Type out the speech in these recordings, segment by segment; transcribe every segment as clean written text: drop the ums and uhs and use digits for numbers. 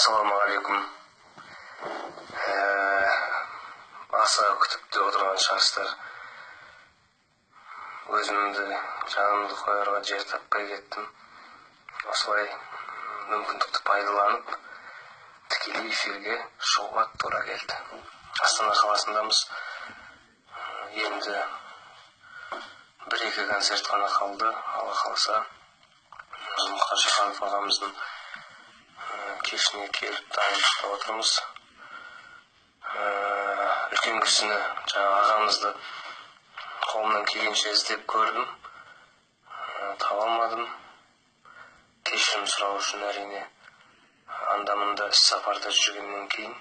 Ассалаумағалейкум. Аса күтіп отырған шығарсыздар. Өзімді жанымды қоярға жер таппай кеттім. Осылай мүмкіндікті пайдаланып, тікелей эфирге шығуға тура келді. Астана қаласындамыз. Енді 1-2 концерт қана қалды. Алла қаласа Мұқашев ағамыздың кешіне келіп дайындықта отырмыз. Үлкен кісіні, жаңа ағамызды қолымнан келгенше іздеп көрдім. Таба алмадым. Кешірім сұрау үшін әрине анда-мында іс-сапарда жүргеннен кейін.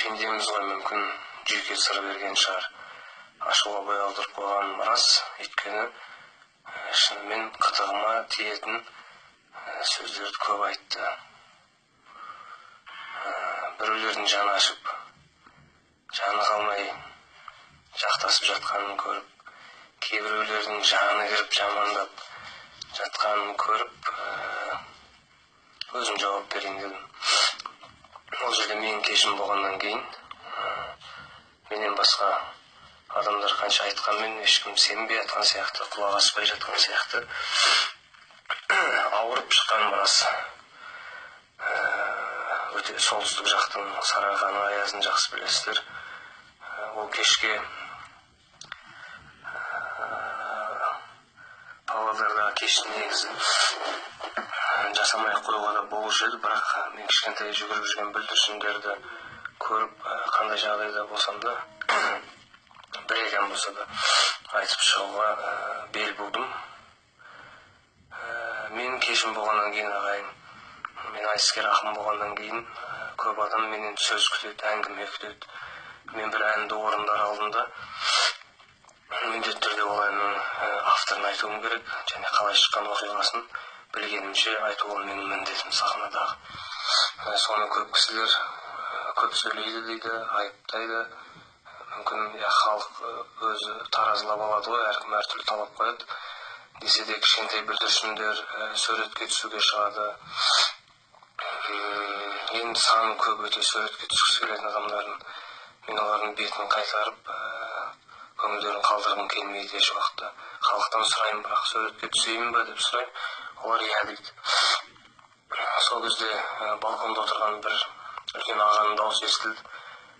Пендеміз ғой, мүмкін жүйке сыр берген шығар. Ашуға бой алдырып қойғаным рас, өйткені шынымен қытығыма тиетін сөздерді көп айтты. Біреулердің жаны ашып, жаны қалмай жақтасып жатқанын көріп, кейбіреулердің жаны кіріп жамандап жатқанын көріп, өзім жауап берейін дедім. Ол жерде менің кешім болғаннан кейін, менен басқа адамдар қанша айтқанмен ешкім сенбей жатқан сияқты, құлақ аспай жатқан сияқты. Ауырып шыққан рас. Өте солтүстік жақтың Сарыарқаның аязын жақсы білесіздер. Ол кешке Павлодарда кешін негізі жасамай қоюға да болушы еді, бірақ мен кішкентай жүгіріп жүрген бүлдіршіндерді көріп, қандай жағдайда болсам да, бір-екі болса да айтып шығуға бел будым. Мен кешім болғаннан кейін ағайын, мен айтыскер ақын болғаннан кейін көп адам менен сөз күтеді, әңгіме күтеді. Мен бір әнді орындар алдында міндетті түрде ол әннің авторын айтуым керек, және қалай шыққан оқиғасын білгенімше айту ол менің міндетім сахнадағы. Соны көп кісілер көп сөйлейді дейді, айыптайды. Мүмкін халық өзі таразылап алады ғой, әркім әртүрлі талап қояды. Десе де кішкентай бүлдіршіндер суретке түсуге шығады. Енді саны көп өте суретке түскісі келетін адамдардың. Мен олардың бетін қайтарып, көңілдерін қалдырғым келмейді еш уақытта. Халықтан сұраймын, бірақ суретке түсейін ба деп сұраймын. Олар иә дейді. Сол кезде балконда отырған бір үлкен ағаның дауысы естілді.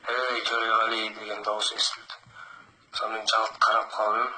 Төреғали деген дауыс естілді. Сонымен жалт қарап қалдым.